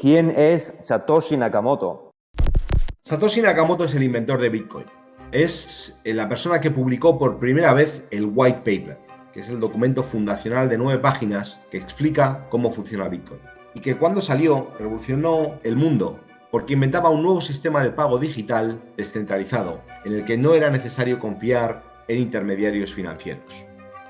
¿Quién es Satoshi Nakamoto? Satoshi Nakamoto es el inventor de Bitcoin. Es la persona que publicó por primera vez el White Paper, que es el documento fundacional de 9 páginas que explica cómo funciona Bitcoin. Y que cuando salió revolucionó el mundo, porque inventaba un nuevo sistema de pago digital descentralizado, en el que no era necesario confiar en intermediarios financieros.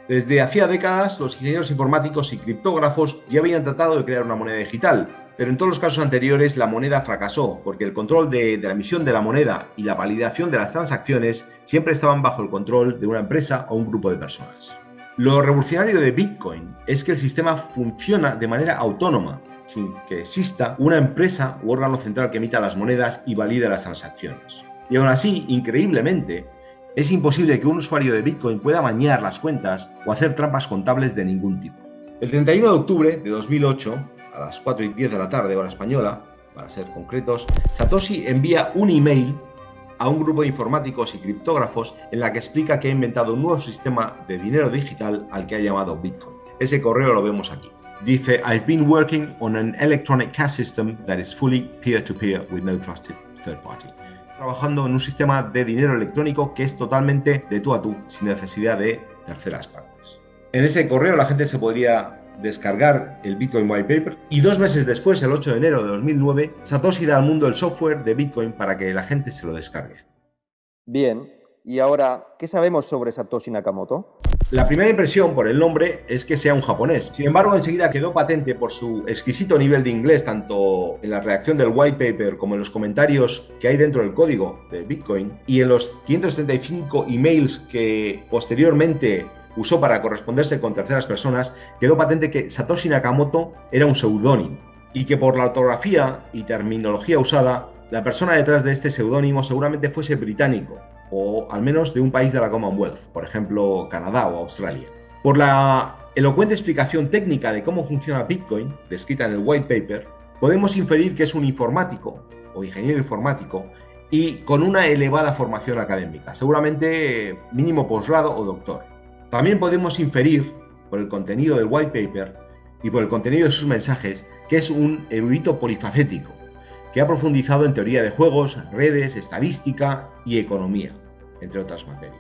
Desde hacía décadas, los ingenieros informáticos y criptógrafos ya habían tratado de crear una moneda digital, pero en todos los casos anteriores la moneda fracasó, porque el control de la emisión de la moneda y la validación de las transacciones siempre estaban bajo el control de una empresa o un grupo de personas. Lo revolucionario de Bitcoin es que el sistema funciona de manera autónoma, sin que exista una empresa u órgano central que emita las monedas y valide las transacciones. Y aún así, increíblemente, es imposible que un usuario de Bitcoin pueda mañar las cuentas o hacer trampas contables de ningún tipo. El 31 de octubre de 2008, a las 4:10 de la tarde, hora española, para ser concretos, Satoshi envía un email a un grupo de informáticos y criptógrafos en la que explica que ha inventado un nuevo sistema de dinero digital al que ha llamado Bitcoin. Ese correo lo vemos aquí. Dice: I've been working on an electronic cash system that is fully peer-to-peer with no trusted third party. Trabajando en un sistema de dinero electrónico que es totalmente de tú a tú, sin necesidad de terceras partes. En ese correo la gente se podría descargar el Bitcoin White Paper y 2 meses después, el 8 de enero de 2009, Satoshi da al mundo el software de Bitcoin para que la gente se lo descargue. Bien, y ahora, ¿qué sabemos sobre Satoshi Nakamoto? La primera impresión por el nombre es que sea un japonés. Sin embargo, enseguida quedó patente por su exquisito nivel de inglés, tanto en la redacción del white paper como en los comentarios que hay dentro del código de Bitcoin y en los 535 emails que posteriormente usó para corresponderse con terceras personas. Quedó patente que Satoshi Nakamoto era un seudónimo y que por la ortografía y terminología usada, la persona detrás de este seudónimo seguramente fuese británico, o al menos de un país de la Commonwealth, por ejemplo Canadá o Australia. Por la elocuente explicación técnica de cómo funciona Bitcoin, descrita en el white paper, podemos inferir que es un informático o ingeniero informático y con una elevada formación académica, seguramente mínimo posgrado o doctor. También podemos inferir, por el contenido del white paper y por el contenido de sus mensajes, que es un erudito polifacético, que ha profundizado en teoría de juegos, redes, estadística y economía, entre otras materias.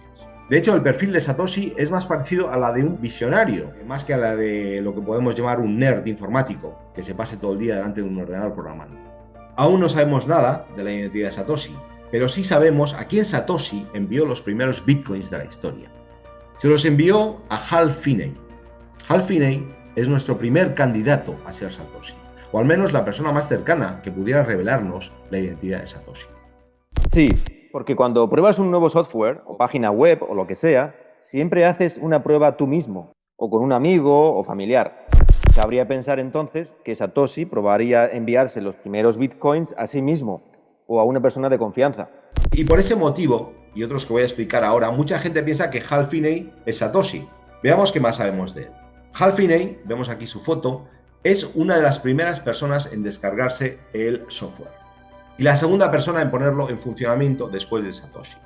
De hecho, el perfil de Satoshi es más parecido a la de un visionario, más que a la de lo que podemos llamar un nerd informático, que se pase todo el día delante de un ordenador programando. Aún no sabemos nada de la identidad de Satoshi, pero sí sabemos a quién Satoshi envió los primeros bitcoins de la historia. Se los envió a Hal Finney. Hal Finney es nuestro primer candidato a ser Satoshi, o al menos la persona más cercana que pudiera revelarnos la identidad de Satoshi. Sí, porque cuando pruebas un nuevo software o página web o lo que sea, siempre haces una prueba tú mismo, o con un amigo o familiar. Cabría pensar entonces que Satoshi probaría enviarse los primeros bitcoins a sí mismo o a una persona de confianza. Y por ese motivo, y otros que voy a explicar ahora, mucha gente piensa que Hal Finney es Satoshi. Veamos qué más sabemos de él. Hal Finney, vemos aquí su foto, es una de las primeras personas en descargarse el software y la segunda persona en ponerlo en funcionamiento después de Satoshi.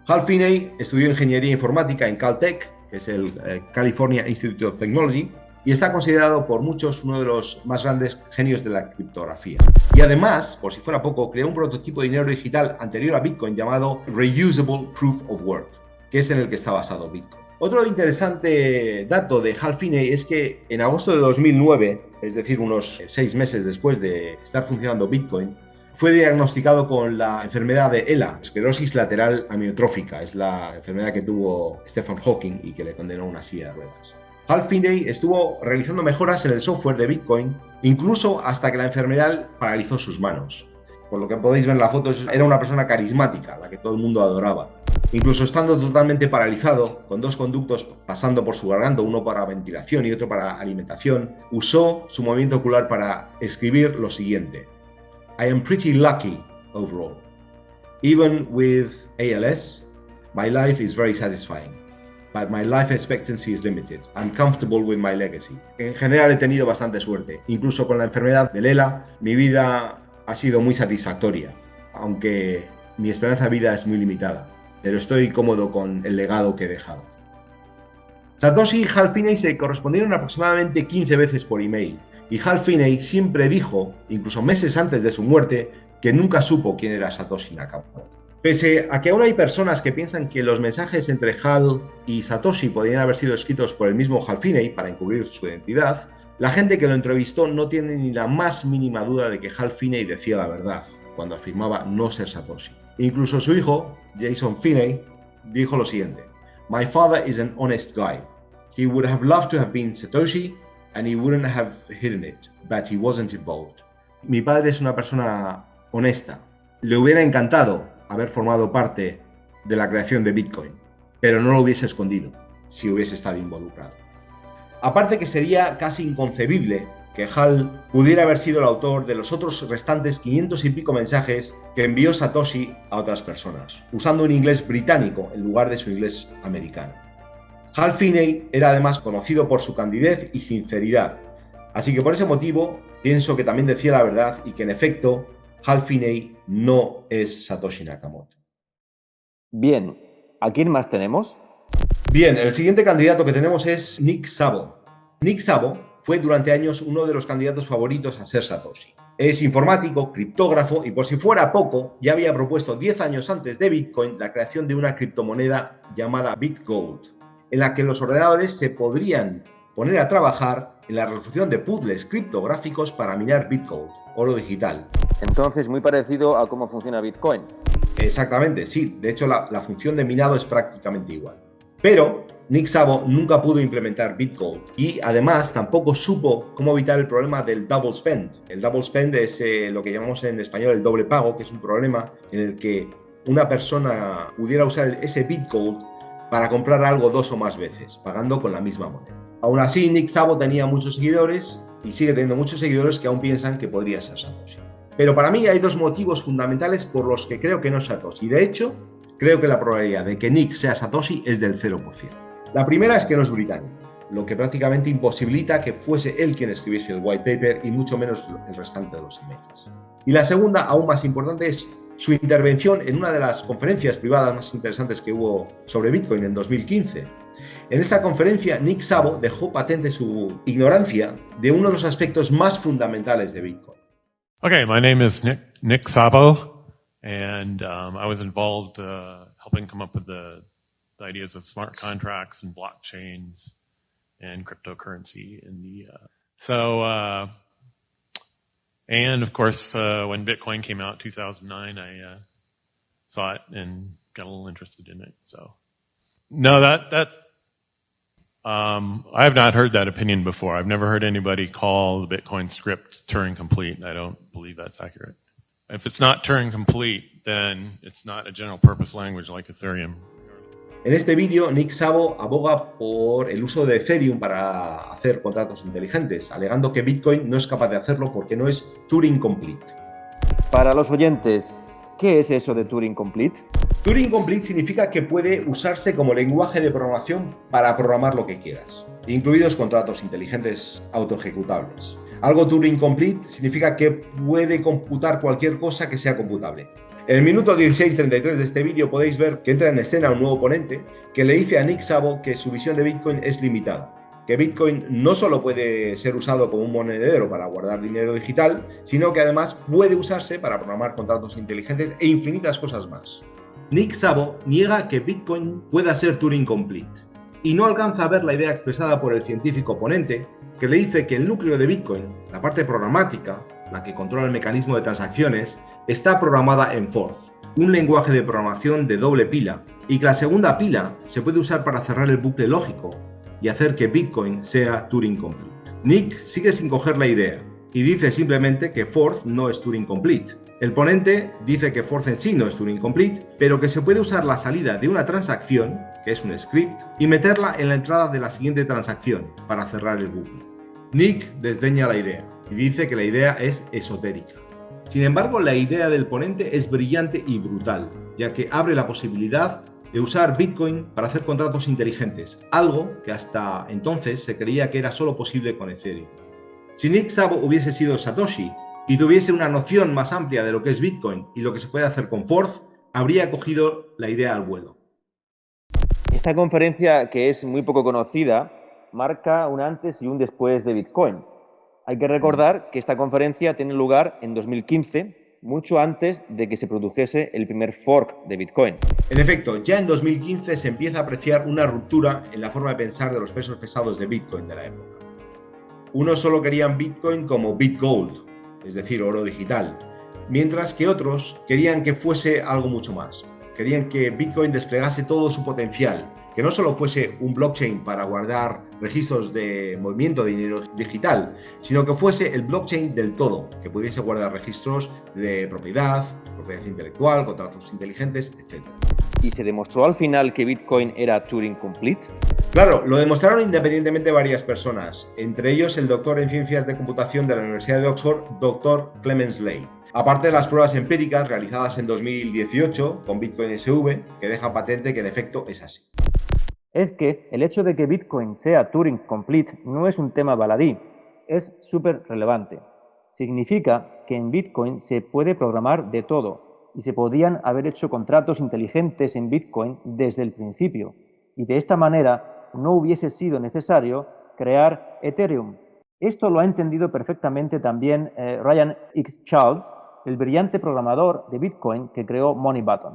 Hal Finney estudió ingeniería informática en Caltech, que es el California Institute of Technology, y está considerado por muchos uno de los más grandes genios de la criptografía. Y además, por si fuera poco, creó un prototipo de dinero digital anterior a Bitcoin llamado Reusable Proof of Work, que es en el que está basado Bitcoin. Otro interesante dato de Hal Finney es que en agosto de 2009, es decir, unos 6 meses después de estar funcionando Bitcoin, fue diagnosticado con la enfermedad de ELA, esclerosis lateral amiotrófica. Es la enfermedad que tuvo Stephen Hawking y que le condenó a una silla de ruedas. Hal Finney estuvo realizando mejoras en el software de Bitcoin, incluso hasta que la enfermedad paralizó sus manos. Por lo que podéis ver en la foto, era una persona carismática, la que todo el mundo adoraba. Incluso estando totalmente paralizado, con 2 conductos pasando por su garganta, uno para ventilación y otro para alimentación, usó su movimiento ocular para escribir lo siguiente: I am pretty lucky overall. Even with ALS, my life is very satisfying, but my life expectancy is limited. I'm comfortable with my legacy. En general he tenido bastante suerte. Incluso con la enfermedad del ELA, mi vida ha sido muy satisfactoria, aunque mi esperanza de vida es muy limitada, pero estoy cómodo con el legado que he dejado. Satoshi y Hal Finney se correspondieron aproximadamente 15 veces por email, Y Hal Finney siempre dijo, incluso meses antes de su muerte, que nunca supo quién era Satoshi Nakamoto. Pese a que aún hay personas que piensan que los mensajes entre Hal y Satoshi podrían haber sido escritos por el mismo Hal Finney para encubrir su identidad, la gente que lo entrevistó no tiene ni la más mínima duda de que Hal Finney decía la verdad cuando afirmaba no ser Satoshi. Incluso su hijo, Jason Finney, dijo lo siguiente: "My father is an honest guy. He would have loved to have been Satoshi and he wouldn't have hidden it, but he wasn't involved." Mi padre es una persona honesta. Le hubiera encantado haber formado parte de la creación de Bitcoin, pero no lo hubiese escondido si hubiese estado involucrado. Aparte que sería casi inconcebible que Hal pudiera haber sido el autor de los otros restantes 500 y pico mensajes que envió Satoshi a otras personas, usando un inglés británico en lugar de su inglés americano. Hal Finney era además conocido por su candidez y sinceridad, así que por ese motivo pienso que también decía la verdad y que en efecto Hal Finney no es Satoshi Nakamoto. Bien, ¿a quién más tenemos? Bien, el siguiente candidato que tenemos es Nick Szabo. Nick Szabo fue durante años uno de los candidatos favoritos a ser Satoshi. Es informático, criptógrafo y por si fuera poco, ya había propuesto 10 años antes de Bitcoin la creación de una criptomoneda llamada BitGold, en la que los ordenadores se podrían poner a trabajar en la resolución de puzzles criptográficos para minar BitGold, oro digital. Entonces, muy parecido a cómo funciona Bitcoin. Exactamente, sí. De hecho, la función de minado es prácticamente igual. Pero Nick Szabo nunca pudo implementar BitGold y además tampoco supo cómo evitar el problema del double spend. El double spend es lo que llamamos en español el doble pago, que es un problema en el que una persona pudiera usar ese BitGold para comprar algo 2 o más veces, pagando con la misma moneda. Aún así, Nick Szabo tenía muchos seguidores y sigue teniendo muchos seguidores que aún piensan que podría ser Satoshi. Pero para mí hay 2 motivos fundamentales por los que creo que no es Satoshi. De hecho, creo que la probabilidad de que Nick sea Satoshi es del 0%. La primera es que no es británico, lo que prácticamente imposibilita que fuese él quien escribiese el white paper y mucho menos el restante de los emails. Y la segunda, aún más importante, es su intervención en una de las conferencias privadas más interesantes que hubo sobre Bitcoin en 2015. En esa conferencia, Nick Szabo dejó patente su ignorancia de uno de los aspectos más fundamentales de Bitcoin. Okay, my name is Nick Szabo, and I was involved helping come up with the ideas of smart contracts and blockchains and cryptocurrency in the and of course when Bitcoin came out in 2009, I saw it and got a little interested in it. So no, I have not heard that opinion before. I've never heard anybody call the Bitcoin script Turing complete. I don't believe that's accurate. If it's not Turing complete, then it's not a general purpose language like Ethereum. En este vídeo, Nick Szabo aboga por el uso de Ethereum para hacer contratos inteligentes, alegando que Bitcoin no es capaz de hacerlo porque no es Turing complete. Para los oyentes, ¿qué es eso de Turing complete? Turing complete significa que puede usarse como lenguaje de programación para programar lo que quieras, incluidos contratos inteligentes autoejecutables. Algo Turing complete significa que puede computar cualquier cosa que sea computable. En el minuto 16:33 de este vídeo podéis ver que entra en escena un nuevo ponente que le dice a Nick Szabo que su visión de Bitcoin es limitada, que Bitcoin no solo puede ser usado como un monedero para guardar dinero digital, sino que además puede usarse para programar contratos inteligentes e infinitas cosas más. Nick Szabo niega que Bitcoin pueda ser Turing complete y no alcanza a ver la idea expresada por el científico ponente que le dice que el núcleo de Bitcoin, la parte programática, la que controla el mecanismo de transacciones, está programada en Forth, un lenguaje de programación de doble pila, y que la segunda pila se puede usar para cerrar el bucle lógico y hacer que Bitcoin sea Turing complete. Nick sigue sin coger la idea y dice simplemente que Forth no es Turing complete. El ponente dice que Forth en sí no es Turing complete, pero que se puede usar la salida de una transacción, que es un script, y meterla en la entrada de la siguiente transacción para cerrar el bucle. Nick desdeña la idea y dice que la idea es esotérica. Sin embargo, la idea del ponente es brillante y brutal, ya que abre la posibilidad de usar Bitcoin para hacer contratos inteligentes, algo que hasta entonces se creía que era solo posible con Ethereum. Si Nick Szabo hubiese sido Satoshi y tuviese una noción más amplia de lo que es Bitcoin y lo que se puede hacer con Forth, habría cogido la idea al vuelo. Esta conferencia, que es muy poco conocida, marca un antes y un después de Bitcoin. Hay que recordar que esta conferencia tiene lugar en 2015, mucho antes de que se produjese el primer fork de Bitcoin. En efecto, ya en 2015 se empieza a apreciar una ruptura en la forma de pensar de los pesos pesados de Bitcoin de la época. Unos solo querían Bitcoin como BitGold, es decir, oro digital, mientras que otros querían que fuese algo mucho más. Querían que Bitcoin desplegase todo su potencial, que no solo fuese un blockchain para guardar registros de movimiento de dinero digital, sino que fuese el blockchain del todo, que pudiese guardar registros de propiedad intelectual, contratos inteligentes, etc. ¿Y se demostró al final que Bitcoin era Turing Complete? Claro, lo demostraron independientemente varias personas, entre ellos el doctor en Ciencias de Computación de la Universidad de Oxford, Dr. Clemens Lay. Aparte de las pruebas empíricas realizadas en 2018 con Bitcoin SV, que deja patente que en efecto es así. Es que el hecho de que Bitcoin sea Turing Complete no es un tema baladí, es súper relevante. Significa que en Bitcoin se puede programar de todo y se podían haber hecho contratos inteligentes en Bitcoin desde el principio. Y de esta manera no hubiese sido necesario crear Ethereum. Esto lo ha entendido perfectamente también Ryan X. Charles, el brillante programador de Bitcoin que creó Money Button.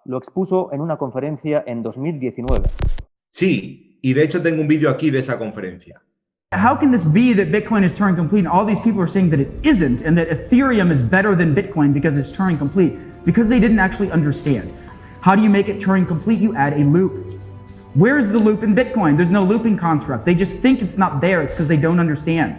Lo expuso en una conferencia en 2019. Sí, y de hecho tengo un vídeo aquí de esa conferencia. How can this be that Bitcoin is Turing complete and all these people are saying that it isn't and that Ethereum is better than Bitcoin because it's Turing complete? Because they didn't actually understand. How do you make it Turing complete? You add a loop. Where is the loop in Bitcoin? There's no looping construct. They just think it's not there. It's because they don't understand.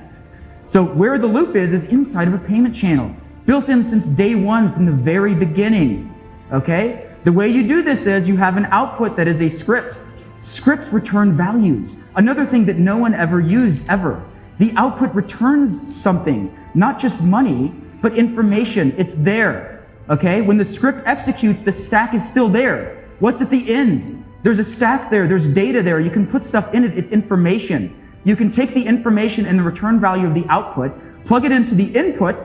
So where the loop is inside of a payment channel, built in since day one from the very beginning, okay? The way you do this is you have an output that is a script. Scripts return values. Another thing that no one ever used, ever. The output returns something, not just money, but information. It's there, okay? When the script executes, the stack is still there. What's at the end? There's a stack there, there's data there. You can put stuff in it, it's information. You can take the information and the return value of the output, plug it into the input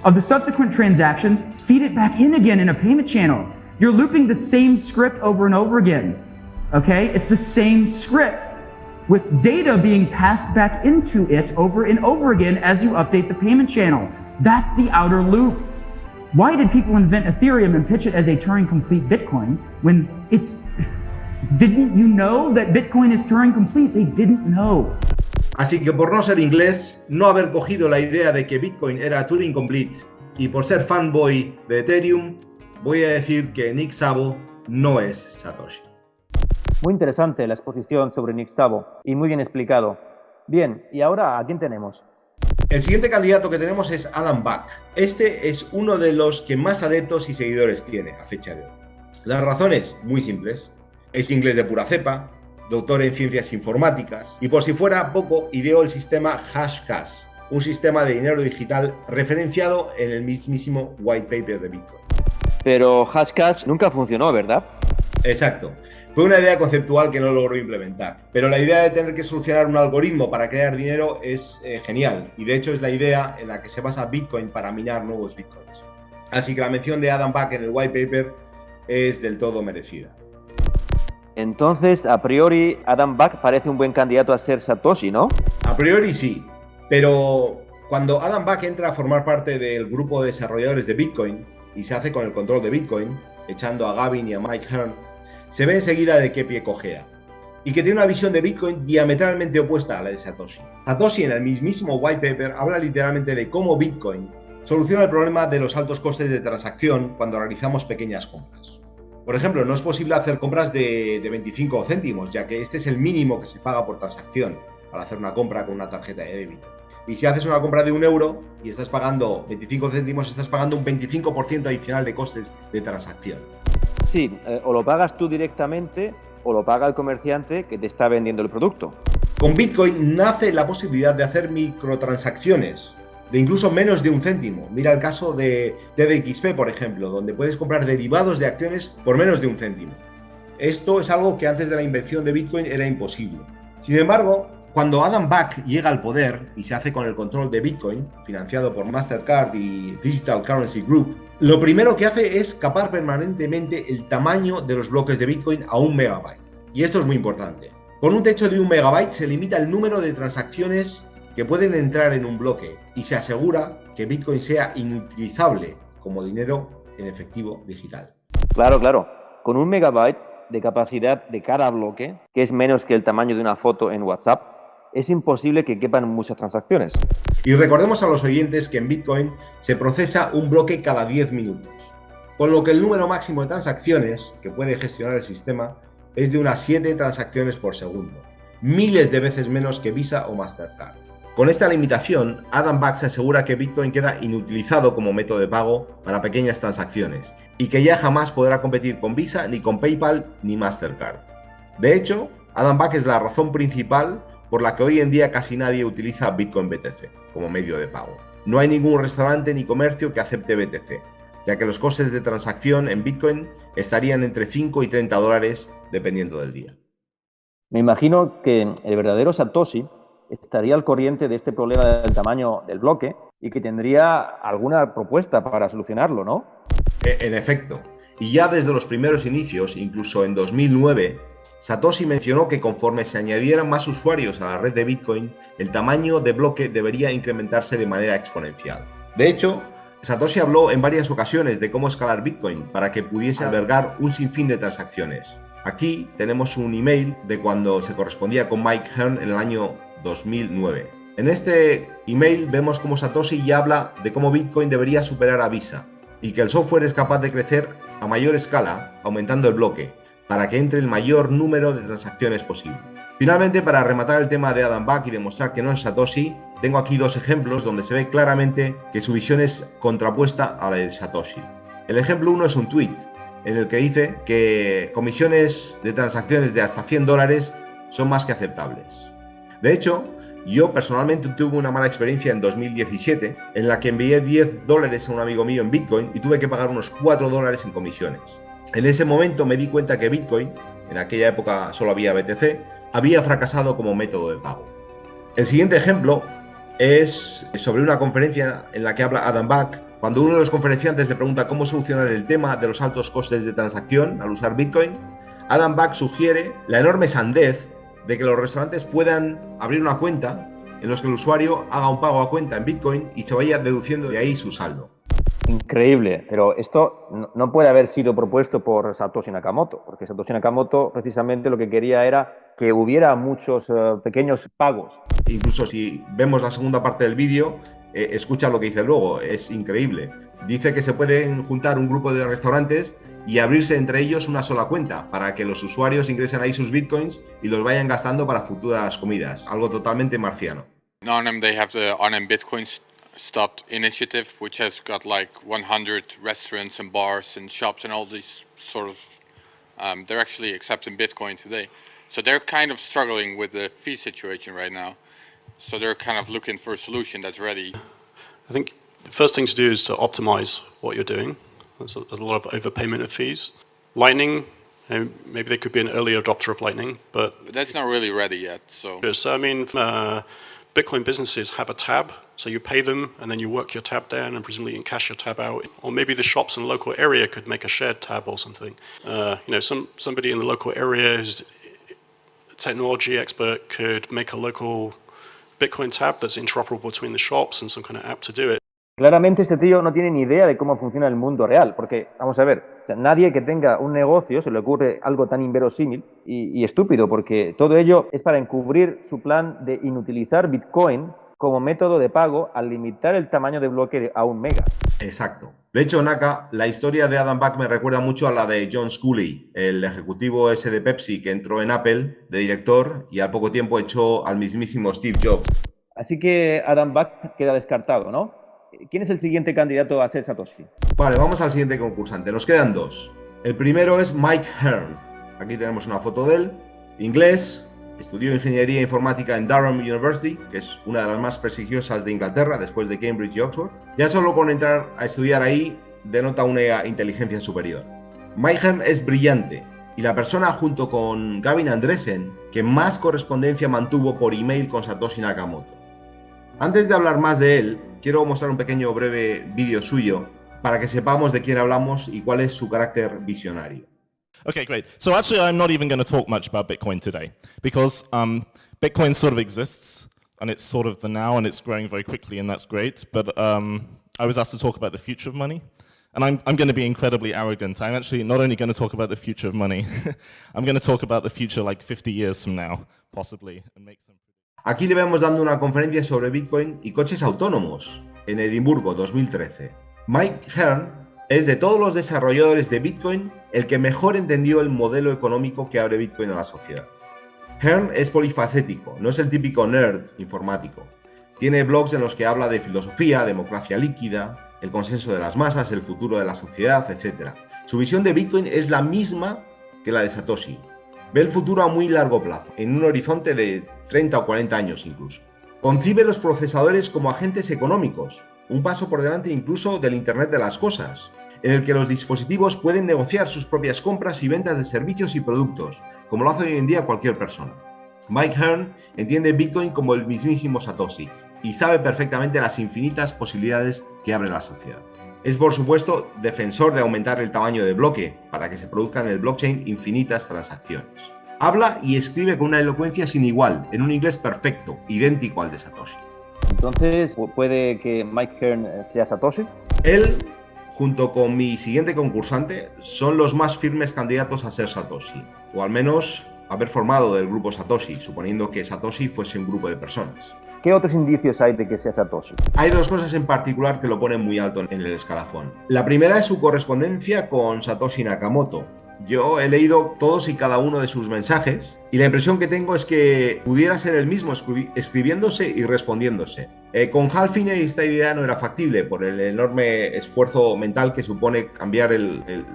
of the subsequent transaction, feed it back in again in a payment channel. You're looping the same script over and over again. Okay, it's the same script with data being passed back into it over and over again as you update the payment channel. That's the outer loop. Why did people invent Ethereum and pitch it as a Turing complete Bitcoin when it's... Didn't you know that Bitcoin is Turing complete? They didn't know. Así que por no ser inglés, no haber cogido la idea de que Bitcoin era Turing complete y por ser fanboy de Ethereum, voy a decir que Nick Szabo no es Satoshi. Muy interesante la exposición sobre Nick Szabo y muy bien explicado. Bien, ¿y ahora a quién tenemos? El siguiente candidato que tenemos es Adam Back. Este es uno de los que más adeptos y seguidores tiene a fecha de hoy. Las razones, muy simples. Es inglés de pura cepa, doctor en ciencias informáticas y por si fuera poco, ideó el sistema Hashcash, un sistema de dinero digital referenciado en el mismísimo white paper de Bitcoin. Pero Hashcash nunca funcionó, ¿verdad? Exacto. Fue una idea conceptual que no logró implementar, pero la idea de tener que solucionar un algoritmo para crear dinero es genial y de hecho es la idea en la que se basa Bitcoin para minar nuevos Bitcoins. Así que la mención de Adam Back en el white paper es del todo merecida. Entonces, a priori, Adam Back parece un buen candidato a ser Satoshi, ¿no? A priori sí, pero cuando Adam Back entra a formar parte del grupo de desarrolladores de Bitcoin y se hace con el control de Bitcoin, echando a Gavin y a Mike Hearn, se ve enseguida de qué pie cojea y que tiene una visión de Bitcoin diametralmente opuesta a la de Satoshi. Satoshi en el mismísimo white paper habla literalmente de cómo Bitcoin soluciona el problema de los altos costes de transacción cuando realizamos pequeñas compras. Por ejemplo, no es posible hacer compras de 25 céntimos, ya que este es el mínimo que se paga por transacción al hacer una compra con una tarjeta de débito. Y si haces una compra de €1 y estás pagando 25 céntimos, estás pagando un 25% adicional de costes de transacción. Sí, o lo pagas tú directamente o lo paga el comerciante que te está vendiendo el producto. Con Bitcoin nace la posibilidad de hacer microtransacciones de incluso menos de un céntimo. Mira el caso de TDXP, por ejemplo, donde puedes comprar derivados de acciones por menos de un céntimo. Esto es algo que antes de la invención de Bitcoin era imposible. Sin embargo, cuando Adam Back llega al poder y se hace con el control de Bitcoin, financiado por Mastercard y Digital Currency Group, lo primero que hace es capar permanentemente el tamaño de los bloques de Bitcoin a 1 megabyte. Y esto es muy importante. Con un techo de 1 megabyte se limita el número de transacciones que pueden entrar en un bloque y se asegura que Bitcoin sea inutilizable como dinero en efectivo digital. Claro, claro. Con 1 megabyte de capacidad de cada bloque, que es menos que el tamaño de una foto en WhatsApp, es imposible que quepan muchas transacciones. Y recordemos a los oyentes que en Bitcoin se procesa un bloque cada 10 minutos, con lo que el número máximo de transacciones que puede gestionar el sistema es de unas 7 transacciones por segundo, miles de veces menos que Visa o Mastercard. Con esta limitación, Adam Back se asegura que Bitcoin queda inutilizado como método de pago para pequeñas transacciones y que ya jamás podrá competir con Visa, ni con PayPal, ni Mastercard. De hecho, Adam Back es la razón principal por la que hoy en día casi nadie utiliza Bitcoin BTC como medio de pago. No hay ningún restaurante ni comercio que acepte BTC, ya que los costes de transacción en Bitcoin estarían entre 5 y 30 dólares dependiendo del día. Me imagino que el verdadero Satoshi estaría al corriente de este problema del tamaño del bloque y que tendría alguna propuesta para solucionarlo, ¿no? En efecto, y ya desde los primeros inicios, incluso en 2009, Satoshi mencionó que conforme se añadieran más usuarios a la red de Bitcoin, el tamaño de bloque debería incrementarse de manera exponencial. De hecho, Satoshi habló en varias ocasiones de cómo escalar Bitcoin para que pudiese albergar un sinfín de transacciones. Aquí tenemos un email de cuando se correspondía con Mike Hearn en el año 2009. En este email vemos cómo Satoshi ya habla de cómo Bitcoin debería superar a Visa y que el software es capaz de crecer a mayor escala, aumentando el bloque, para que entre el mayor número de transacciones posible. Finalmente, para rematar el tema de Adam Back y demostrar que no es Satoshi, tengo aquí 2 ejemplos donde se ve claramente que su visión es contrapuesta a la de Satoshi. El ejemplo 1 es un tweet en el que dice que comisiones de transacciones de hasta $100 son más que aceptables. De hecho, yo personalmente tuve una mala experiencia en 2017 en la que envié $10 a un amigo mío en Bitcoin y tuve que pagar unos $4 en comisiones. En ese momento me di cuenta que Bitcoin, en aquella época solo había BTC, había fracasado como método de pago. El siguiente ejemplo es sobre una conferencia en la que habla Adam Back, cuando uno de los conferenciantes le pregunta cómo solucionar el tema de los altos costes de transacción al usar Bitcoin. Adam Back sugiere la enorme sandez de que los restaurantes puedan abrir una cuenta en los que el usuario haga un pago a cuenta en Bitcoin y se vaya deduciendo de ahí su saldo. Increíble, pero esto no puede haber sido propuesto por Satoshi Nakamoto, porque Satoshi Nakamoto precisamente lo que quería era que hubiera muchos pequeños pagos. Incluso si vemos la segunda parte del vídeo, escucha lo que dice luego, es increíble. Dice que se pueden juntar un grupo de restaurantes y abrirse entre ellos una sola cuenta para que los usuarios ingresen ahí sus bitcoins y los vayan gastando para futuras comidas, algo totalmente marciano. In Arnhem, they have the Arnhem Bitcoin Stop initiative, which has got like 100 restaurants and bars and shops and all these sort of, they're actually accepting Bitcoin today. So they're kind of struggling with the fee situation right now. So they're kind of looking for a solution that's ready. I think the first thing to do is to optimize what you're doing. There's a lot of overpayment of fees. Lightning, maybe they could be an early adopter of Lightning, but that's not really ready yet. So I mean, Bitcoin businesses have a tab, so you pay them and then you work your tab down and presumably you can cash your tab out. Or maybe the shops in the local area could make a shared tab or something. Somebody in the local area who's a technology expert could make a local Bitcoin tab that's interoperable between the shops and some kind of app to do it. Claramente este tío no tiene ni idea de cómo funciona el mundo real, porque, vamos a ver, nadie que tenga un negocio se le ocurre algo tan inverosímil y estúpido, porque todo ello es para encubrir su plan de inutilizar Bitcoin como método de pago al limitar el tamaño de bloque a 1 mega. Exacto. De hecho, Naka, la historia de Adam Back me recuerda mucho a la de John Sculley, el ejecutivo ese de Pepsi que entró en Apple de director y al poco tiempo echó al mismísimo Steve Jobs. Así que Adam Back queda descartado, ¿no? ¿Quién es el siguiente candidato a ser Satoshi? Vale, vamos al siguiente concursante. Nos quedan 2. El primero es Mike Hearn. Aquí tenemos una foto de él. Inglés, estudió ingeniería informática en Durham University, que es una de las más prestigiosas de Inglaterra, después de Cambridge y Oxford. Ya solo con entrar a estudiar ahí denota una inteligencia superior. Mike Hearn es brillante y la persona junto con Gavin Andresen que más correspondencia mantuvo por email con Satoshi Nakamoto. Antes de hablar más de él, quiero mostrar un pequeño breve vídeo suyo para que sepamos de quién hablamos y cuál es su carácter visionario. Okay, great. So actually, I'm not even going to talk much about Bitcoin today because Bitcoin sort of exists. and it's sort of the now, and it's growing very quickly, and that's great. But I was asked to talk about the future of money. And I'm going to be incredibly arrogant. I'm actually not only going to talk about the future of money, I'm going to talk about the future like 50 years from now, possibly, and make some... Aquí le vemos dando una conferencia sobre Bitcoin y coches autónomos en Edimburgo 2013. Mike Hearn es, de todos los desarrolladores de Bitcoin, el que mejor entendió el modelo económico que abre Bitcoin a la sociedad. Hearn es polifacético, no es el típico nerd informático. Tiene blogs en los que habla de filosofía, democracia líquida, el consenso de las masas, el futuro de la sociedad, etc. Su visión de Bitcoin es la misma que la de Satoshi. Ve el futuro a muy largo plazo, en un horizonte de 30 o 40 años incluso. Concibe los procesadores como agentes económicos, un paso por delante incluso del Internet de las cosas, en el que los dispositivos pueden negociar sus propias compras y ventas de servicios y productos, como lo hace hoy en día cualquier persona. Mike Hearn entiende Bitcoin como el mismísimo Satoshi y sabe perfectamente las infinitas posibilidades que abre la sociedad. Es, por supuesto, defensor de aumentar el tamaño de bloque para que se produzcan en el blockchain infinitas transacciones. Habla y escribe con una elocuencia sin igual, en un inglés perfecto, idéntico al de Satoshi. Entonces, ¿puede que Mike Hearn sea Satoshi? Él, junto con mi siguiente concursante, son los más firmes candidatos a ser Satoshi, o al menos haber formado del grupo Satoshi, suponiendo que Satoshi fuese un grupo de personas. ¿Qué otros indicios hay de que sea Satoshi? Hay dos cosas en particular que lo ponen muy alto en el escalafón. La primera es su correspondencia con Satoshi Nakamoto. Yo he leído todos y cada uno de sus mensajes y la impresión que tengo es que pudiera ser el mismo escribiéndose y respondiéndose. Con Hal Finney esta idea no era factible por el enorme esfuerzo mental que supone cambiar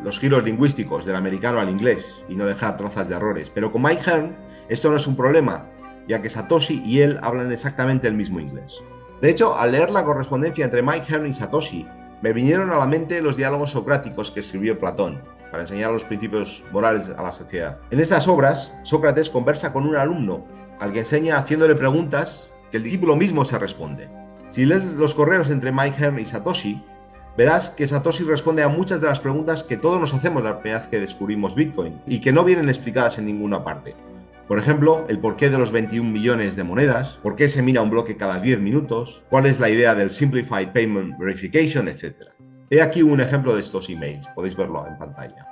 los giros lingüísticos del americano al inglés y no dejar trazas de errores. Pero con Mike Hearn esto no es un problema, ya que Satoshi y él hablan exactamente el mismo inglés. De hecho, al leer la correspondencia entre Mike Hearn y Satoshi, me vinieron a la mente los diálogos socráticos que escribió Platón para enseñar los principios morales a la sociedad. En estas obras, Sócrates conversa con un alumno, al que enseña haciéndole preguntas que el discípulo mismo se responde. Si lees los correos entre Mike Hearn y Satoshi, verás que Satoshi responde a muchas de las preguntas que todos nos hacemos la primera vez que descubrimos Bitcoin y que no vienen explicadas en ninguna parte. Por ejemplo, el porqué de los 21 millones de monedas, por qué se mina un bloque cada 10 minutos, cuál es la idea del Simplified Payment Verification, etc. He aquí un ejemplo de estos emails, podéis verlo en pantalla.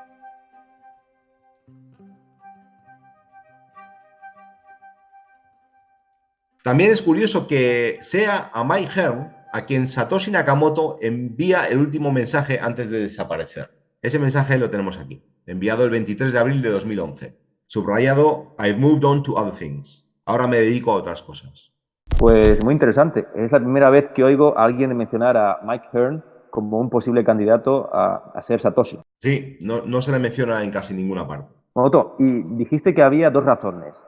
También es curioso que sea a Mike Hearn a quien Satoshi Nakamoto envía el último mensaje antes de desaparecer. Ese mensaje lo tenemos aquí, enviado el 23 de abril de 2011. Subrayado, I've moved on to other things. Ahora me dedico a otras cosas. Pues muy interesante. Es la primera vez que oigo a alguien mencionar a Mike Hearn como un posible candidato a ser Satoshi. Sí, no se le menciona en casi ninguna parte. Moto, y dijiste que había dos razones.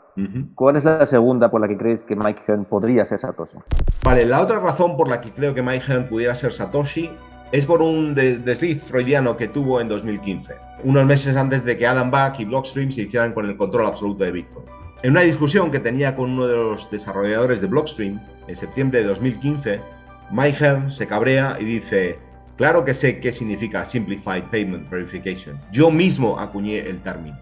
¿Cuál es la segunda por la que crees que Mike Hearn podría ser Satoshi? Vale, la otra razón por la que creo que Mike Hearn pudiera ser Satoshi es por un desliz freudiano que tuvo en 2015, unos meses antes de que Adam Back y Blockstream se hicieran con el control absoluto de Bitcoin. En una discusión que tenía con uno de los desarrolladores de Blockstream en septiembre de 2015, Mike Hearn se cabrea y dice: claro que sé qué significa Simplified Payment Verification. Yo mismo acuñé el término.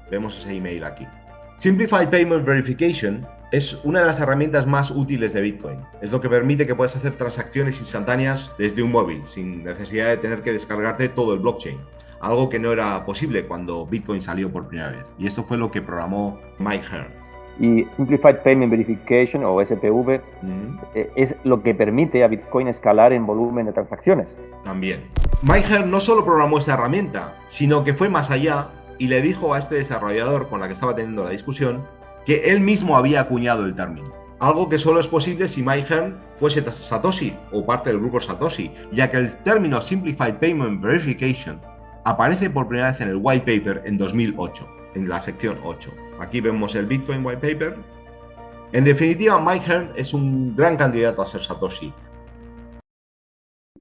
Vemos ese email aquí. Simplified Payment Verification es una de las herramientas más útiles de Bitcoin. Es lo que permite que puedas hacer transacciones instantáneas desde un móvil, sin necesidad de tener que descargarte todo el blockchain. Algo que no era posible cuando Bitcoin salió por primera vez. Y esto fue lo que programó Mike Hearn. Y Simplified Payment Verification, o SPV, es lo que permite a Bitcoin escalar en volumen de transacciones. También. Mike Hearn no solo programó esta herramienta, sino que fue más allá y le dijo a este desarrollador con la que estaba teniendo la discusión que él mismo había acuñado el término. Algo que solo es posible si Mike Hearn fuese Satoshi o parte del grupo Satoshi, ya que el término Simplified Payment Verification aparece por primera vez en el white paper en 2008, en la sección 8. Aquí vemos el Bitcoin white paper. En definitiva, Mike Hearn es un gran candidato a ser Satoshi.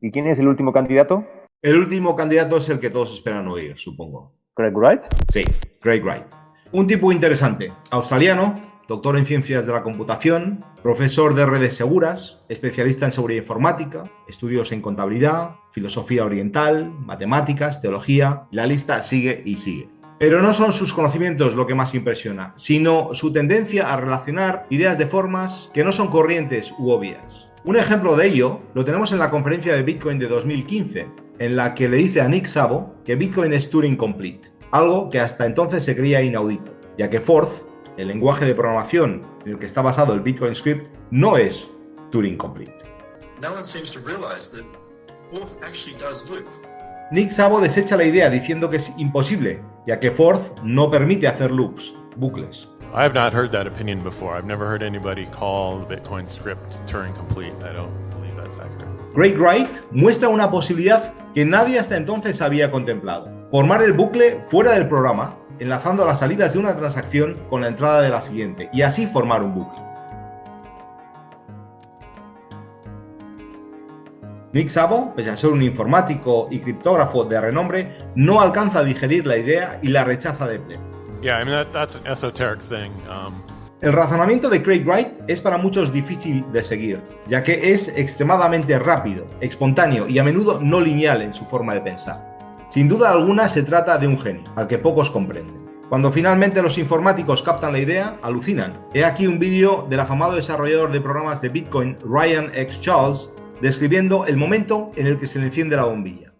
¿Y quién es el último candidato? El último candidato es el que todos esperan oír, supongo. ¿Craig Wright? Sí, Craig Wright. Un tipo interesante, australiano, doctor en ciencias de la computación, profesor de redes seguras, especialista en seguridad informática, estudios en contabilidad, filosofía oriental, matemáticas, teología, y la lista sigue y sigue. Pero no son sus conocimientos lo que más impresiona, sino su tendencia a relacionar ideas de formas que no son corrientes u obvias. Un ejemplo de ello lo tenemos en la conferencia de Bitcoin de 2015, en la que le dice a Nick Szabo que Bitcoin es Turing Complete, algo que hasta entonces se creía inaudito, ya que Forth, el lenguaje de programación en el que está basado el Bitcoin Script, no es Turing Complete. No one seems to realize that Forth actually does loop. Nick Szabo desecha la idea diciendo que es imposible, ya que Forth no permite hacer loops, bucles. I have not heard that opinion before. I've never heard anybody call the Bitcoin script Turing complete. I don't believe that's accurate. Craig Wright muestra una posibilidad que nadie hasta entonces había contemplado: formar el bucle fuera del programa, enlazando las salidas de una transacción con la entrada de la siguiente, y así formar un bucle. Nick Szabo, pese a ser un informático y criptógrafo de renombre, no alcanza a digerir la idea y la rechaza de pleno. Yeah, I mean, that's an esoteric thing. El razonamiento de Craig Wright es para muchos difícil de seguir, ya que es extremadamente rápido, espontáneo y a menudo no lineal en su forma de pensar. Sin duda alguna se trata de un genio, al que pocos comprenden. Cuando finalmente los informáticos captan la idea, alucinan. He aquí un vídeo del afamado desarrollador de programas de Bitcoin, Ryan X. Charles, describiendo el momento en el que se le enciende la bombilla.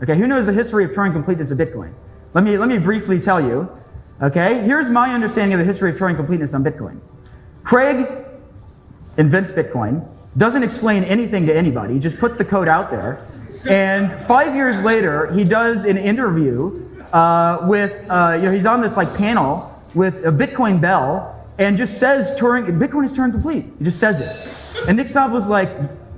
Okay, who knows the history of Turing completeness of Bitcoin? Let me briefly tell you. Okay, here's my understanding of the history of Turing completeness on Bitcoin. Craig invents Bitcoin, doesn't explain anything to anybody, just puts the code out there, and 5 years later, he does an interview he's on this like panel with a Bitcoin Bell, and just says Bitcoin is Turing complete. He just says it, and Nick Szabo was like,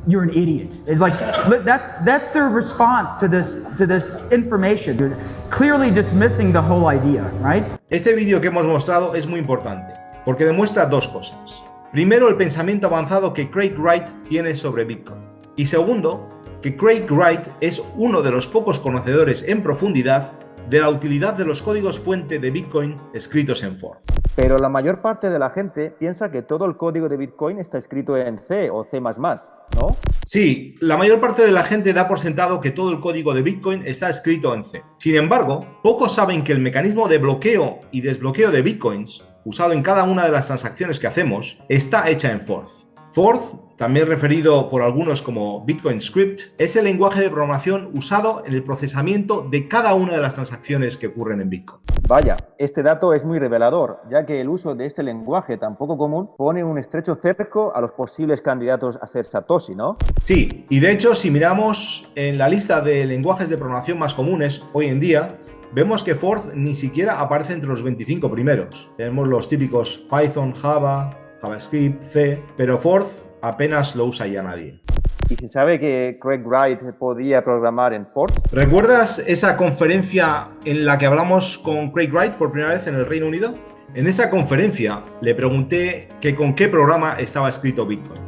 "You're an idiot." It's like that's their response to this information. You're clearly dismissing the whole idea, right? Este vídeo que hemos mostrado es muy importante porque demuestra dos cosas. Primero, el pensamiento avanzado que Craig Wright tiene sobre Bitcoin. Y segundo, que Craig Wright es uno de los pocos conocedores en profundidad de la utilidad de los códigos fuente de Bitcoin escritos en Forth. Pero la mayor parte de la gente piensa que todo el código de Bitcoin está escrito en C o C++, ¿no? Sí, la mayor parte de la gente da por sentado que todo el código de Bitcoin está escrito en C. Sin embargo, pocos saben que el mecanismo de bloqueo y desbloqueo de Bitcoins, usado en cada una de las transacciones que hacemos, está hecha en Forth. Forth, también referido por algunos como Bitcoin Script, es el lenguaje de programación usado en el procesamiento de cada una de las transacciones que ocurren en Bitcoin. Vaya, este dato es muy revelador, ya que el uso de este lenguaje tan poco común pone un estrecho cerco a los posibles candidatos a ser Satoshi, ¿no? Sí, y de hecho, si miramos en la lista de lenguajes de programación más comunes hoy en día, vemos que Forth ni siquiera aparece entre los 25 primeros. Tenemos los típicos Python, Java, JavaScript, C, pero Forth apenas lo usa ya nadie. ¿Y se sabe que Craig Wright podía programar en Forth? ¿Recuerdas esa conferencia en la que hablamos con Craig Wright por primera vez en el Reino Unido? En esa conferencia le pregunté que con qué programa estaba escrito Bitcoin,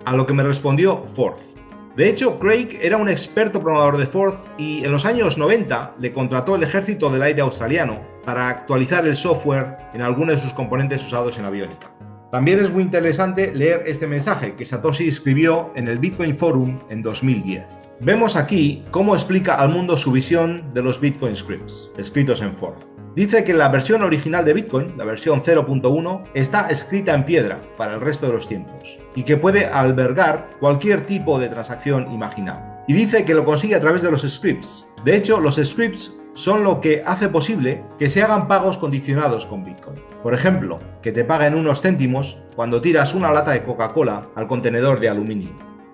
a lo que me respondió Forth. De hecho, Craig era un experto programador de Forth y en los años 90 le contrató el Ejército del Aire australiano para actualizar el software en algunos de sus componentes usados en aviónica. También es muy interesante leer este mensaje que Satoshi escribió en el Bitcoin Forum en 2010. Vemos aquí cómo explica al mundo su visión de los Bitcoin Scripts, escritos en Forth. Dice que la versión original de Bitcoin, la versión 0.1, está escrita en piedra para el resto de los tiempos y que puede albergar cualquier tipo de transacción imaginable. Y dice que lo consigue a través de los scripts. De hecho, los scripts son lo que hace posible que se hagan pagos condicionados con Bitcoin. Por ejemplo, que te paguen unos céntimos cuando tiras una lata de Coca-Cola al contenedor de aluminio.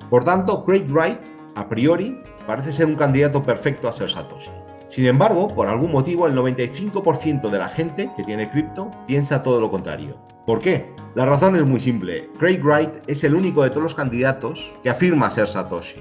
Por tanto, Craig Wright, a priori, parece ser un candidato perfecto a ser Satoshi. Sin embargo, por algún motivo, el 95% de la gente que tiene cripto piensa todo lo contrario. ¿Por qué? La razón es muy simple. Craig Wright es el único de todos los candidatos que afirma ser Satoshi.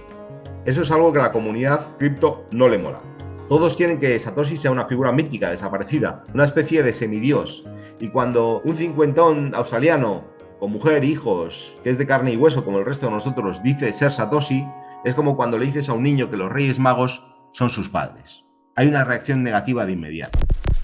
Eso es algo que a la comunidad cripto no le mola. Todos quieren que Satoshi sea una figura mítica, desaparecida, una especie de semidios. Y cuando un cincuentón australiano, con mujer, hijos, que es de carne y hueso como el resto de nosotros, dice ser Satoshi, es como cuando le dices a un niño que los Reyes Magos son sus padres. Hay una reacción negativa de inmediato.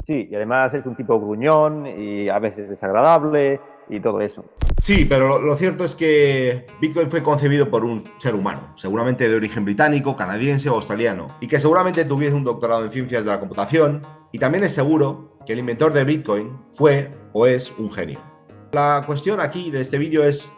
Sí, y además es un tipo gruñón y a veces desagradable y todo eso. Sí, pero lo cierto es que Bitcoin fue concebido por un ser humano, seguramente de origen británico, canadiense o australiano, y que seguramente tuviese un doctorado en ciencias de la computación, y también es seguro que el inventor de Bitcoin fue o es un genio. La cuestión aquí de este vídeo ¿es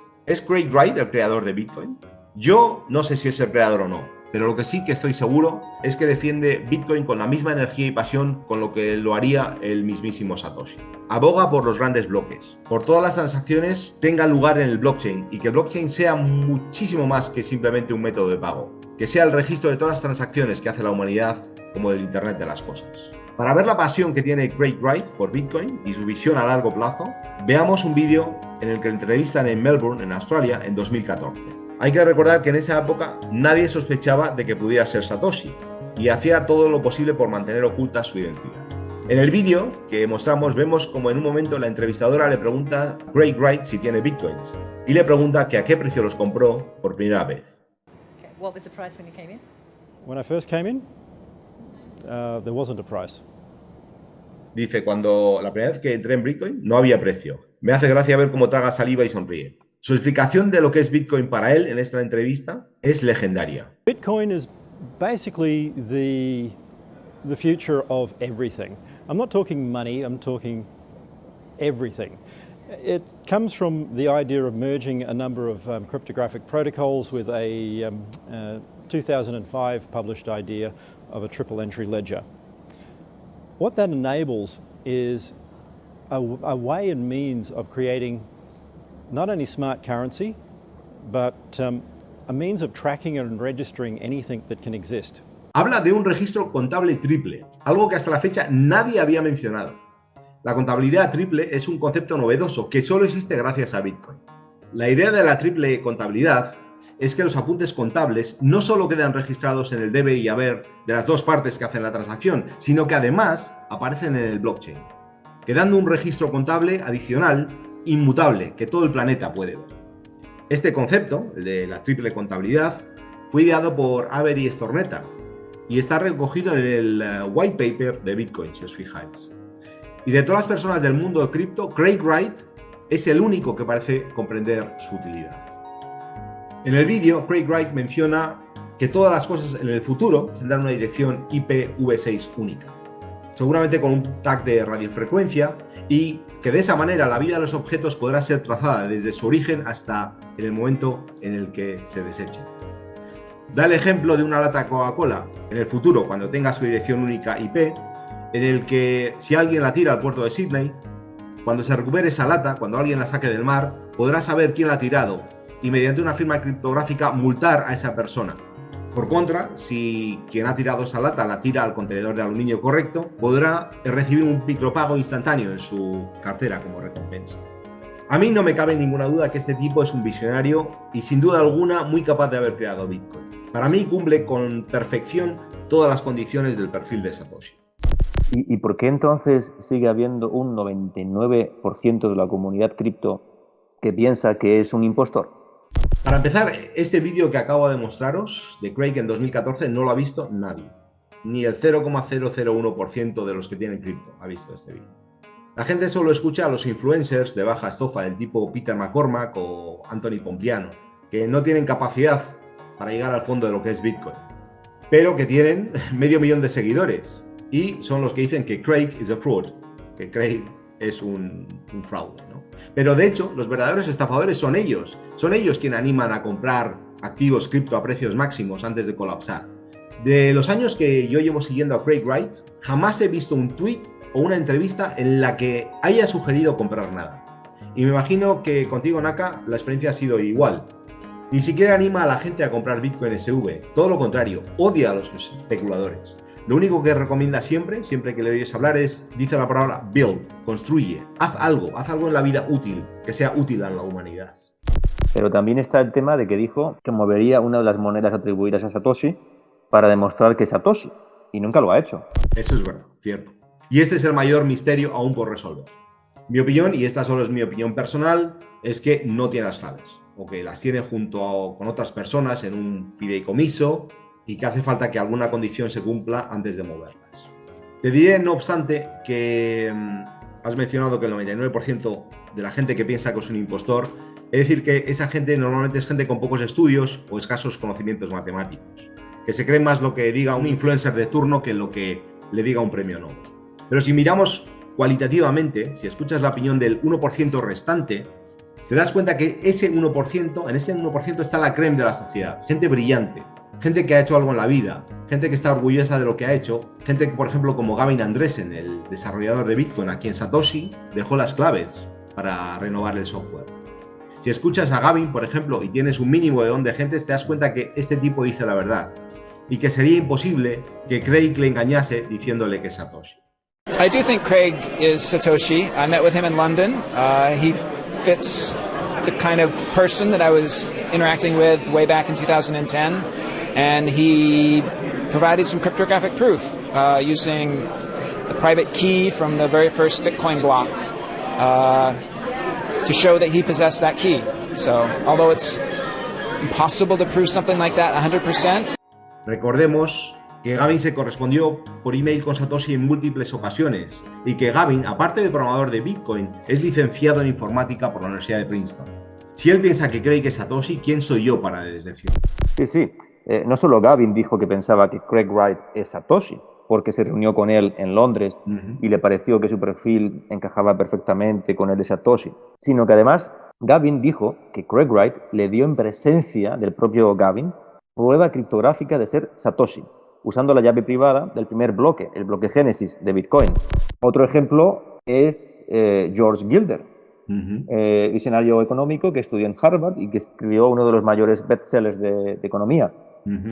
Craig Wright el creador de Bitcoin? Yo no sé si es el creador o no, pero lo que sí que estoy seguro es que defiende Bitcoin con la misma energía y pasión con lo que lo haría el mismísimo Satoshi. Aboga por los grandes bloques, por todas las transacciones tengan lugar en el blockchain y que el blockchain sea muchísimo más que simplemente un método de pago, que sea el registro de todas las transacciones que hace la humanidad como del Internet de las cosas. Para ver la pasión que tiene Craig Wright por Bitcoin y su visión a largo plazo, veamos un vídeo en el que le entrevistan en Melbourne, en Australia, en 2014. Hay que recordar que en esa época nadie sospechaba de que pudiera ser Satoshi y hacía todo lo posible por mantener oculta su identidad. En el vídeo que mostramos vemos como en un momento la entrevistadora le pregunta a Craig Wright si tiene Bitcoins y le pregunta que a qué precio los compró por primera vez. Okay. What was the price when you came in? When I first came in, there wasn't a price. Dice, cuando la primera vez que entré en Bitcoin no había precio. Me hace gracia ver cómo traga saliva y sonríe. Su explicación de lo que es Bitcoin para él en esta entrevista es legendaria. Bitcoin is basically the future of everything. I'm not talking money, I'm talking everything. It comes from the idea of merging a number of cryptographic protocols with a 2005 published idea of a triple entry ledger. What that enables is a way and means of creating not only smart currency, but a means of tracking and registering anything that can exist. Habla de un registro contable triple, algo que hasta la fecha nadie había mencionado. La contabilidad triple es un concepto novedoso que solo existe gracias a Bitcoin. La idea de la triple contabilidad es que los apuntes contables no solo quedan registrados en el debe y haber de las dos partes que hacen la transacción, sino que además aparecen en el blockchain, quedando un registro contable adicional inmutable que todo el planeta puede ver. Este concepto, el de la triple contabilidad, fue ideado por Avery Stornetta y está recogido en el white paper de Bitcoin, si os fijáis. Y de todas las personas del mundo de cripto, Craig Wright es el único que parece comprender su utilidad. En el vídeo, Craig Wright menciona que todas las cosas en el futuro tendrán una dirección IPv6 única, seguramente con un tag de radiofrecuencia, y que de esa manera la vida de los objetos podrá ser trazada desde su origen hasta en el momento en el que se desechen. Da el ejemplo de una lata de Coca-Cola en el futuro, cuando tenga su dirección única IP, en el que si alguien la tira al puerto de Sydney, cuando se recupere esa lata, cuando alguien la saque del mar, podrá saber quién la ha tirado y mediante una firma criptográfica multar a esa persona. Por contra, si quien ha tirado esa lata la tira al contenedor de aluminio correcto, podrá recibir un micropago instantáneo en su cartera como recompensa. A mí no me cabe ninguna duda que este tipo es un visionario y sin duda alguna muy capaz de haber creado Bitcoin. Para mí cumple con perfección todas las condiciones del perfil de Satoshi. ¿Y por qué entonces sigue habiendo un 99% de la comunidad cripto que piensa que es un impostor? Para empezar, este vídeo que acabo de mostraros de Craig en 2014 no lo ha visto nadie. Ni el 0,001% de los que tienen cripto ha visto este vídeo. La gente solo escucha a los influencers de baja estofa del tipo Peter McCormack o Anthony Pompliano, que no tienen capacidad para llegar al fondo de lo que es Bitcoin, pero que tienen 500.000 de seguidores y son los que dicen que Craig is a fraud, que Craig es un fraude, ¿no? Pero de hecho, los verdaderos estafadores son ellos quienes animan a comprar activos cripto a precios máximos antes de colapsar. De los años que yo llevo siguiendo a Craig Wright, jamás he visto un tweet o una entrevista en la que haya sugerido comprar nada. Y me imagino que contigo, Naka, la experiencia ha sido igual. Ni siquiera anima a la gente a comprar Bitcoin SV, todo lo contrario, odia a los especuladores. Lo único que recomienda siempre que le oyes hablar dice la palabra build, construye, haz algo en la vida útil, que sea útil a la humanidad. Pero también está el tema de que dijo que movería una de las monedas atribuidas a Satoshi para demostrar que es Satoshi, y nunca lo ha hecho. Eso es verdad, cierto. Y este es el mayor misterio aún por resolver. Mi opinión, y esta solo es mi opinión personal, es que no tiene las claves, o que las tiene con otras personas en un fideicomiso, y que hace falta que alguna condición se cumpla antes de moverlas. Te diré, no obstante, que has mencionado que el 99% de la gente que piensa que es un impostor, es decir, que esa gente normalmente es gente con pocos estudios o escasos conocimientos matemáticos, que se cree más lo que diga un influencer de turno que lo que le diga un premio Nobel. Pero si miramos cualitativamente, si escuchas la opinión del 1% restante, te das cuenta que ese 1%, en ese 1% está la creme de la sociedad, gente brillante, gente que ha hecho algo en la vida, gente que está orgullosa de lo que ha hecho, gente que, por ejemplo, como Gavin Andresen, el desarrollador de Bitcoin, a quien Satoshi dejó las claves para renovar el software. Si escuchas a Gavin, por ejemplo, y tienes un mínimo de don de gentes, te das cuenta que este tipo dice la verdad y que sería imposible que Craig le engañase diciéndole que es Satoshi. I do think Craig is Satoshi. I met with him in London. He fits the kind of person that I was interacting with way back in 2010, and he provided some cryptographic proof using the private key from the very first Bitcoin block to show that he possessed that key. So, although it's impossible to prove something like that 100%. Recordemos que Gavin se correspondió por email con Satoshi en múltiples ocasiones y que Gavin, aparte de programador de Bitcoin, es licenciado en informática por la Universidad de Princeton. Si él piensa que Craig es Satoshi, ¿quién soy yo para desdecirlo? Sí. No solo Gavin dijo que pensaba que Craig Wright es Satoshi, porque se reunió con él en Londres y le pareció que su perfil encajaba perfectamente con el de Satoshi, sino que además Gavin dijo que Craig Wright le dio en presencia del propio Gavin prueba criptográfica de ser Satoshi, usando la llave privada del primer bloque, el bloque Génesis de Bitcoin. Otro ejemplo es George Gilder, visionario económico que estudió en Harvard y que escribió uno de los mayores bestsellers de economía.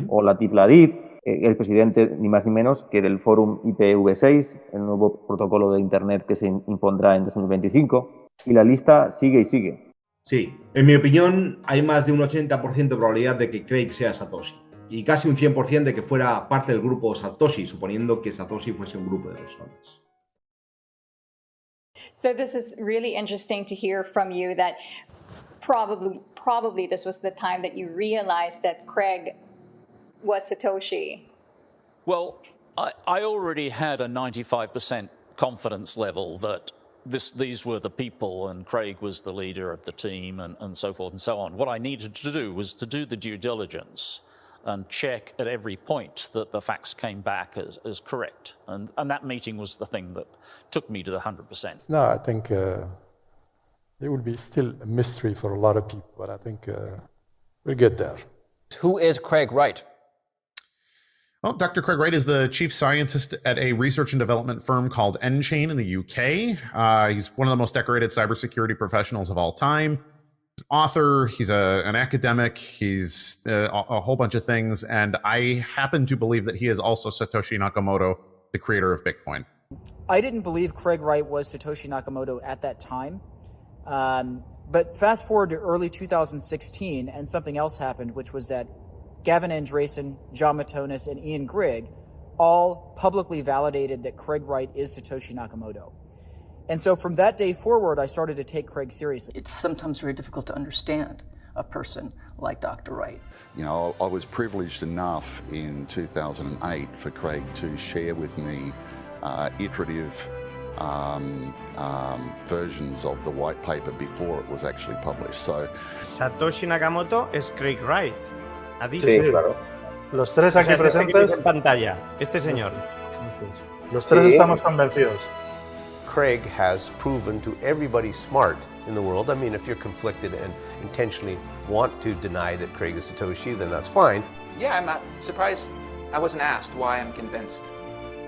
O Latif Ladid, el presidente ni más ni menos que del Fórum IPv6, el nuevo protocolo de Internet que se impondrá en 2025, y la lista sigue y sigue. Sí, en mi opinión hay más de un 80% de probabilidad de que Craig sea Satoshi y casi un 100% de que fuera parte del grupo Satoshi, suponiendo que Satoshi fuese un grupo de personas. So this is really interesting to hear from you that probably this was the time that you realized that Craig was Satoshi. Well, I already had a 95% confidence level that these were the people and Craig was the leader of the team and so forth and so on. What I needed to do was to do the due diligence and check at every point that the facts came back as correct. And that meeting was the thing that took me to the 100%. No, I think it will be still a mystery for a lot of people, but I think we'll get there. Who is Craig Wright? Well, Dr. Craig Wright is the chief scientist at a research and development firm called nChain in the UK. He's one of the most decorated cybersecurity professionals of all time. Author, he's an academic, he's a whole bunch of things, and I happen to believe that he is also Satoshi Nakamoto, the creator of Bitcoin. I didn't believe Craig Wright was Satoshi Nakamoto at that time, but fast forward to early 2016, and something else happened, which was that Gavin Andresen, John Matonis, and Ian Grigg all publicly validated that Craig Wright is Satoshi Nakamoto. And so from that day forward, I started to take Craig seriously. It's sometimes very difficult to understand a person like Dr. Wright. You know, I was privileged enough in 2008 for Craig to share with me iterative versions of the white paper before it was actually published. So, Satoshi Nakamoto es Craig Wright. ¿Ha dicho? Sí, claro. Los tres aquí presentes. En pantalla, este señor. Los tres estamos convencidos. Craig has proven to everybody smart in the world. I mean, if you're conflicted and intentionally want to deny that Craig is Satoshi, then that's fine. Yeah, I'm not surprised I wasn't asked why I'm convinced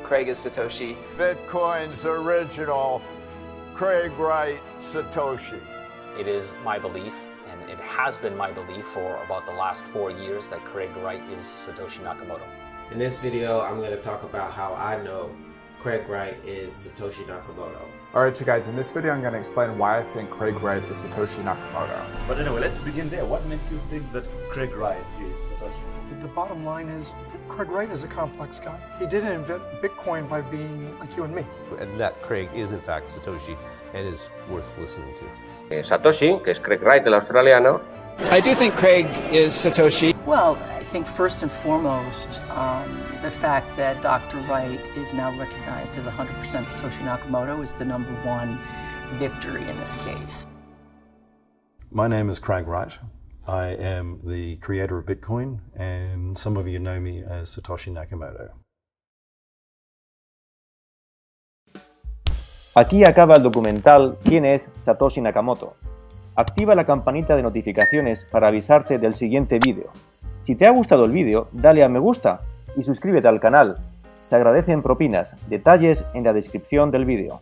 Craig is Satoshi. Bitcoin's original Craig Wright Satoshi. It is my belief, and it has been my belief for about the last 4 years, that Craig Wright is Satoshi Nakamoto. In this video, I'm going to talk about how I know Craig Wright is Satoshi Nakamoto. Alright, so guys, in this video I'm going to explain why I think Craig Wright is Satoshi Nakamoto. But anyway, let's begin there. What makes you think that Craig Wright is Satoshi? The bottom line is, Craig Wright is a complex guy. He didn't invent Bitcoin by being like you and me. And that Craig is in fact Satoshi and is worth listening to. Satoshi, que es Craig Wright, el australiano. I do think Craig is Satoshi. Well, I think first and foremost, the fact that Dr. Wright is now recognized as 100% Satoshi Nakamoto is the #1 victory in this case. My name is Craig Wright. I am the creator of Bitcoin, and some of you know me as Satoshi Nakamoto. Aquí acaba el documental ¿Quién es Satoshi Nakamoto? Activa la campanita de notificaciones para avisarte del siguiente vídeo. Si te ha gustado el vídeo, dale a me gusta y suscríbete al canal. Se agradecen propinas, detalles en la descripción del vídeo.